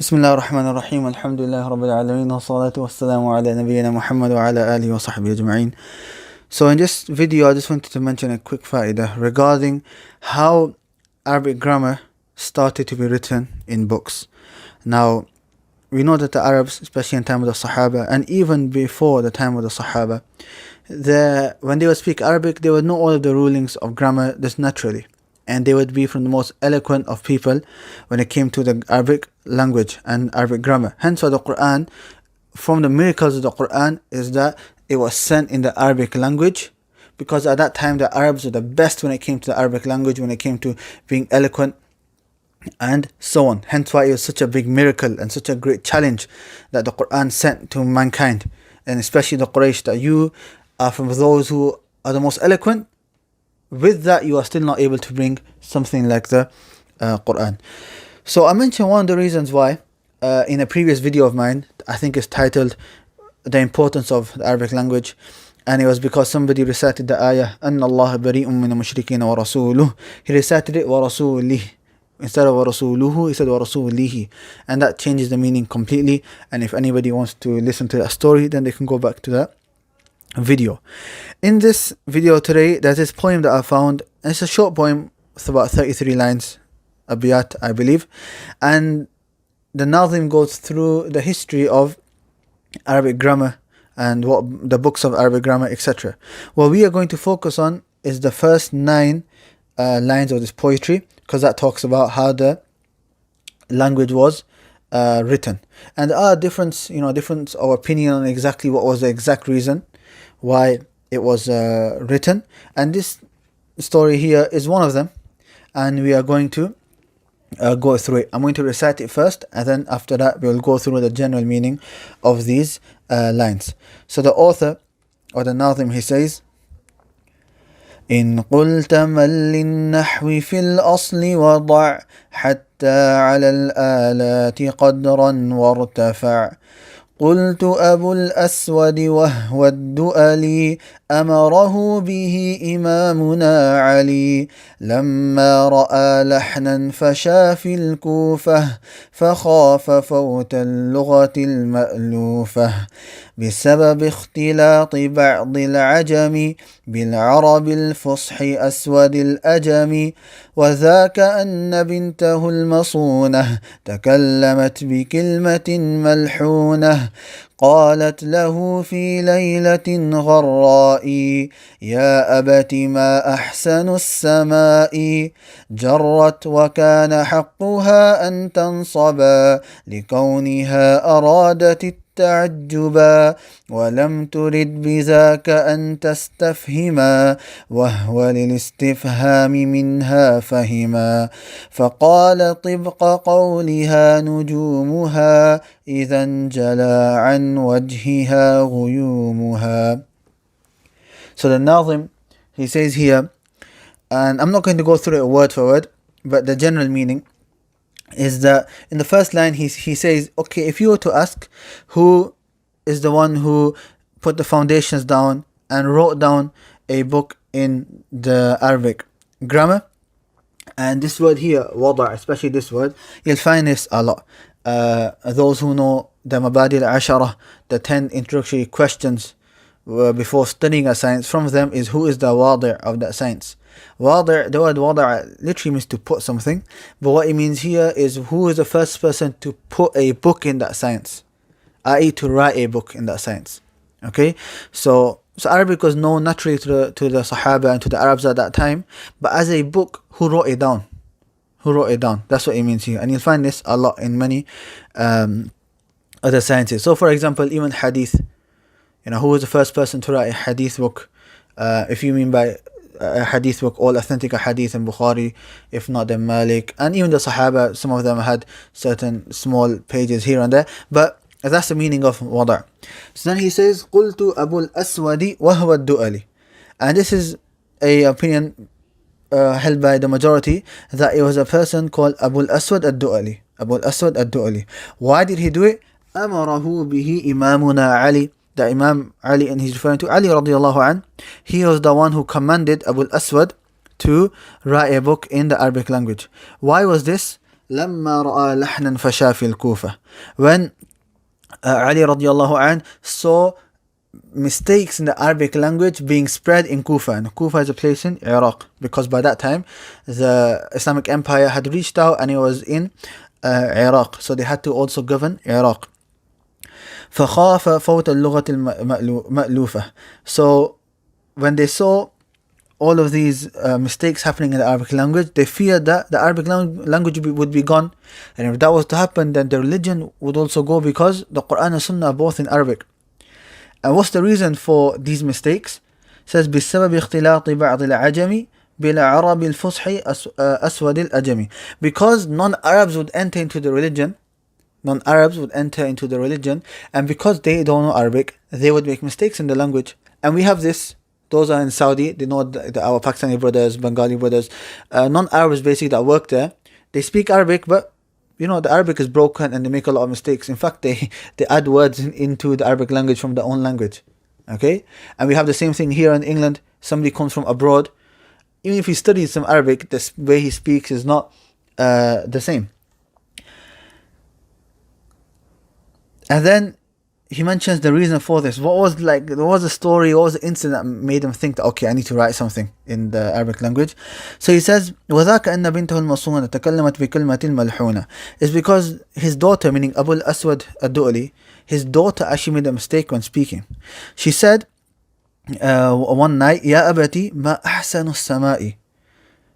بسم الله الرحمن الرحيم الحمد لله رب العالمين والصلاة والسلام على نبينا محمد وعلى آله وصحبه أجمعين. So in this video I just wanted to mention a quick faida regarding how Arabic grammar started to be written in books. Now we know that the Arabs, especially in time of the Sahaba and even before the time of the Sahaba, when they would speak Arabic they would know all of the rulings of grammar just naturally, and they would be from the most eloquent of people when it came to the Arabic language and Arabic grammar. Hence why the Quran, from the miracles of the Quran, is that it was sent in the Arabic language, because at that time the Arabs were the best when it came to the Arabic language, when it came to being eloquent and so on. Hence why it was such a big miracle and such a great challenge that the Quran sent to mankind, and especially the Quraysh, that you are from those who are the most eloquent. With that, you are still not able to bring something like the Quran. So I mentioned one of the reasons why in a previous video of mine. I think it's titled The Importance of the Arabic Language, and it was because somebody recited the ayah أَنَّ اللَّهَ بَرِيءٌ مِّنَ الْمُشْرِكِينَ وَرَسُولُهُ. He recited it وَرَسُولِهِ instead of وَرَسُولُهُ, he said وَرَسُولِهِ, and that changes the meaning completely. And if anybody wants to listen to that story, then they can go back to that video. In this video today, there's this poem that I found. It's a short poem, it's about 33 lines, abiyat I believe, and the Nazim goes through the history of Arabic grammar and what the books of Arabic grammar, etc. What we are going to focus on is the first 9 lines of this poetry, because that talks about how the language was written. And there are difference of opinion on exactly what was the exact reason why it was written, and this story here is one of them, and we are going to go through it. I'm going to recite it first, and then after that we will go through the general meaning of these lines. So the author, or the Nazim, he says, إن قلت من للنحو في الأصل وضع حتى على الآلات قدرا وارتفع قلت أبو الأسود وهو الدؤلي أمره به إمامنا علي لما رأى لحنا فشى في الكوفة فخاف فوت اللغة المألوفة بسبب اختلاط بعض العجم بالعرب الفصح أسود الأجم وذاك أن بنته المصونة تكلمت بكلمة ملحونة قالت له في ليلة غراء يا أبت ما أحسن السماء جرت وكان حقها أن تنصبا لكونها أرادت التعجبا ولم ترد بذاك أن تستفهما وهو للاستفهام منها فهما فقال طبق قولها نجومها إذا انجلى عن وجهها غيومها. So the Nazim, he says here, and I'm not going to go through it word for word, but the general meaning is that in the first line he says, okay, if you were to ask who is the one who put the foundations down and wrote down a book in the Arabic grammar, and this word here, wada', especially this word, you'll find this a lot. Those who know the Mabadi al-Ashara, the 10 introductory questions before studying a science, from them is who is the wadi' of that science. Wadi', the word wadi' literally means to put something, but what it means here is who is the first person to put a book in that science, i.e. to write a book in that science. Okay, so Arabic was known naturally to the Sahaba and to the Arabs at that time, but as a book, who wrote it down? Who wrote it down? That's what it means here, and you'll find this a lot in many other sciences. So for example, even hadith, who was the first person to write a hadith book? If you mean by a hadith book, all authentic hadith in Bukhari, if not then Malik, and even the Sahaba, some of them had certain small pages here and there, but that's the meaning of wada'. So then he says, قلت أبو الأسود وهو الدؤلي, and this is a opinion held by the majority, that it was a person called Abu al-Aswad al-Du'ali. Abu al-Aswad al-Du'ali. Why did he do it? أمره به إمامنا علي. The Imam Ali, and he's referring to Ali radiallahu an, he was the one who commanded Abu al-Aswad to write a book in the Arabic language. Why was this? لما رأى لحنا فشى في الكوفة. When Ali radiallahu an saw mistakes in the Arabic language being spread in Kufa, and Kufa is a place in Iraq, because by that time the Islamic Empire had reached out and it was in Iraq, so they had to also govern Iraq. فخاف فوت اللغة المألوفة. So when they saw all of these mistakes happening in the Arabic language, they feared that the Arabic language would be gone, and if that was to happen, then the religion would also go, because the Quran and Sunnah are both in Arabic. And what's the reason for these mistakes? It says بسبب اختلاط بعض العجم بالعرب الفصحى أسود الأجم. Because non-Arabs would enter into the religion, and because they don't know Arabic, they would make mistakes in the language. And we have this. Those are in Saudi. They know our Pakistani brothers, Bengali brothers, non-Arabs basically that work there. They speak Arabic, but the Arabic is broken and they make a lot of mistakes. In fact, they add words into the Arabic language from their own language. Okay? And we have the same thing here in England. Somebody comes from abroad. Even if he studies some Arabic, the way he speaks is not the same. And then he mentions the reason for this. What was the story, what was the incident that made him think that, okay, I need to write something in the Arabic language? So he says, وَذَاكَ أَنَّ بِنْتَهُ الْمَصُونَةَ تَكَلَّمَتْ بِكَلْمَةٍ مَلْحُونَةٍ. It's because his daughter, meaning Abu al-Aswad ad-Du'li, his daughter actually made a mistake when speaking. She said one night, يَا أَبَتِي مَا أَحْسَنُ السَّمَاءِ.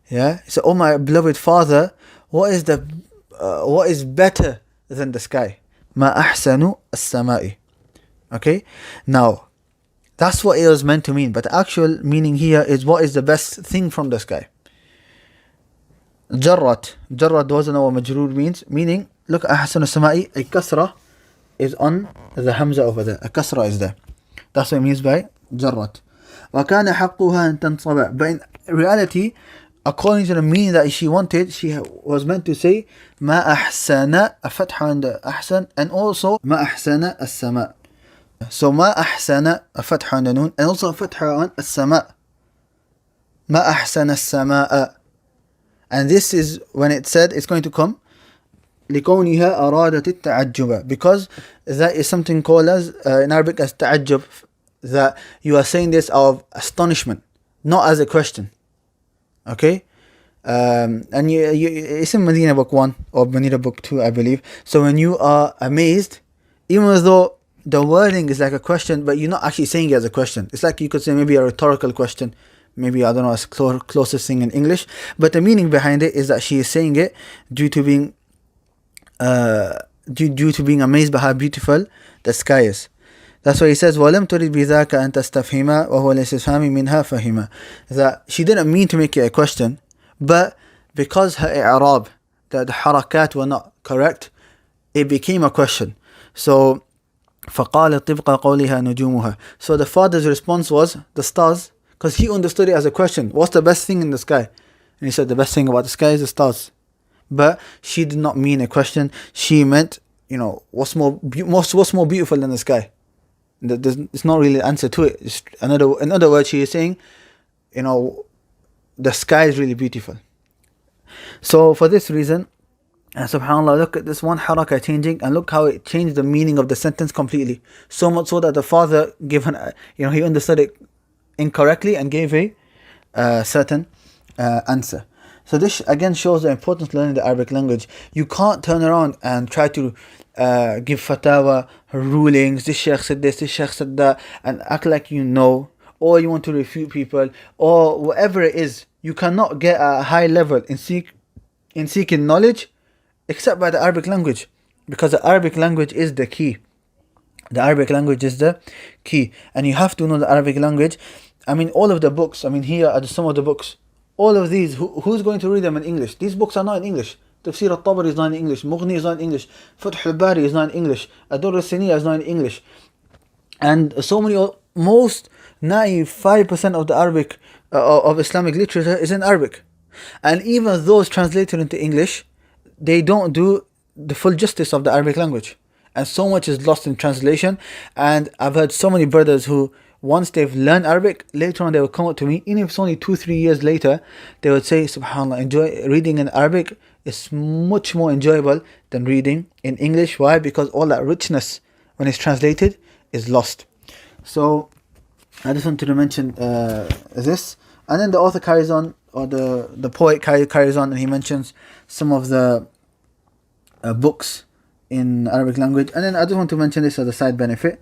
Yeah, he said, oh my beloved father, what is better than the sky? مَا أَحْسَنُ السَّمَاءِ. Okay, now that's what it was meant to mean, but the actual meaning here is what is the best thing from the sky. Jarrat doesn't know what majroor means, meaning look, أحسن السماء, a kasra is on the hamza over there, a kasra is there. That's what it means by jarrat. وكان حقها أن تنصب. But in reality, according to the meaning that she wanted, she was meant to say ما أحسن, a fatha on the أحسن, and also ما أحسن السماء. So ما أحسن, a fatha on the noon, and also a fatha on السماء. ما أحسن السماء. And this is when it said it's going to come لكونها أرادت التعجب, because that is something called as in Arabic as تعجب, that you are saying this out of astonishment, not as a question. Okay, and it's in Medina book 1 or Medina book 2, I believe. So when you are amazed, even though the wording is like a question, but you're not actually saying it as a question. It's like you could say maybe a rhetorical question, maybe, I don't know, as closest thing in English, but the meaning behind it is that she is saying it due to being amazed by how beautiful the sky is. That's why he says وَلَمْ تُرِدْ بِذَاكَ أَن تَسْتَفْهِمَ وَهُوَ الْإِسْتِفْهَامِ مِنْهَا فَهِمَ. That she didn't mean to make it a question, but because her i'rab, the harakat were not correct, it became a question. So فَقَالَ طِبْقَ قَوْلِهَا نُجُومُهَا. So the father's response was the stars, because he understood it as a question. What's the best thing in the sky? And he said the best thing about the sky is the stars. But she did not mean a question. She meant, what's more beautiful than the sky? It's not really the answer to it. In other words, she is saying, the sky is really beautiful. So for this reason, subhanAllah, look at this one haraka changing, and look how it changed the meaning of the sentence completely. So much so that the father he understood it incorrectly and gave a certain answer. So this again shows the importance of learning the Arabic language. You can't turn around and try to give fatawa, rulings, this sheikh said this sheikh said that, and act like or you want to refute people, or whatever it is. You cannot get a high level in seeking knowledge except by the Arabic language, because the Arabic language is the key. The Arabic language is the key, and you have to know the Arabic language. I mean, all of the books, here are some of the books. All of these, who's going to read them in English? These books are not in English. Tafsir al-Tabari is not in English. Mughni is not in English. Fath al-Bari is not in English. Ad-Durr al-Siniyya is not in English. And most 95% of the Arabic, of Islamic literature is in Arabic. And even those translated into English, they don't do the full justice of the Arabic language. And so much is lost in translation. And I've heard so many brothers who, once they've learned Arabic, later on they will come up to me, even if it's only 2-3 years later, they would say, subhanAllah, enjoy reading in Arabic is much more enjoyable than reading in English. Why? Because all that richness, when it's translated, is lost. So I just wanted to mention this. And then the author carries on, or the poet carries on, and he mentions some of the books in Arabic language. And then I just want to mention this as a side benefit.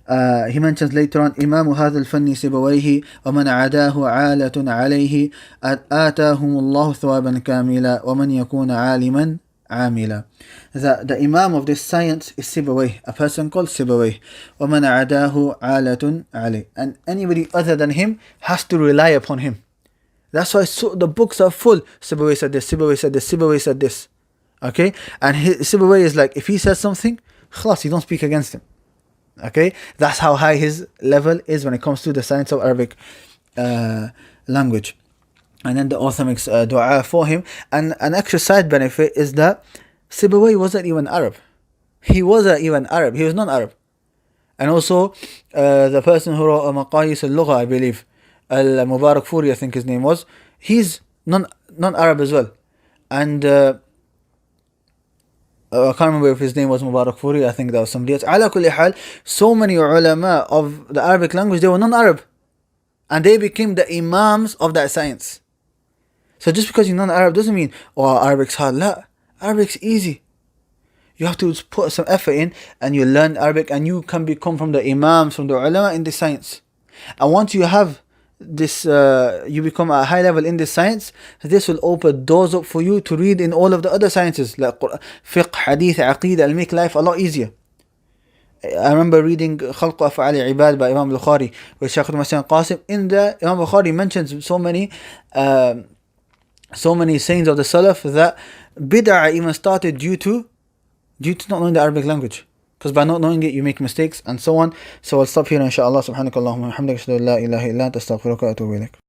He mentions later on, إمام هذا الفن سيبويه ومن عداه عالة عليه آتاهم الله ثوابا كاملا ومن يكون عالما عاملا. That the Imam of this science is Sibawayh, a person called Sibawayh. ومن عداه عالة عليه, and anybody other than him has to rely upon him. That's why the books are full. Sibawayh said this, Sibawayh said this, Sibawayh said this. Okay, and Sibawayh is like, if he says something, خلاص, you don't speak against him. Okay, that's how high his level is when it comes to the science of Arabic language. And then the author makes dua for him. And an extra side benefit is that Sibawayh wasn't even Arab. He wasn't even Arab. He was non-Arab. And also the person who wrote Maqayis al-Lugha, I believe, Al-Mubarakfuri, I think his name was, he's non-Arab as well. And I can't remember if his name was Mubarakfuri, I think that was somebody else. Ala kulli hal, so many ulama of the Arabic language, they were non-Arab. And they became the imams of that science. So just because you're non-Arab doesn't mean, oh, Arabic's hard. La, Arabic's easy. You have to put some effort in, and you learn Arabic, and you can become from the imams, from the ulama in this science. And once you have this, you become a high level in this science, this will open doors up for you to read in all of the other sciences like fiqh, hadith, aqeedah, and make life a lot easier. I remember reading Khalq Af'al Ibad by Imam Bukhari with Shaykh Masih Qasim. In the Imam Bukhari mentions so many sayings of the Salaf that bid'ah even started due to not knowing the Arabic language. Because by not knowing it, you make mistakes and so on. So I'll stop here, inshaAllah. Subhanakallahumma wa bihamdika, ashhadu an la ilaha illa anta, astaghfiruka wa atubu ilaik.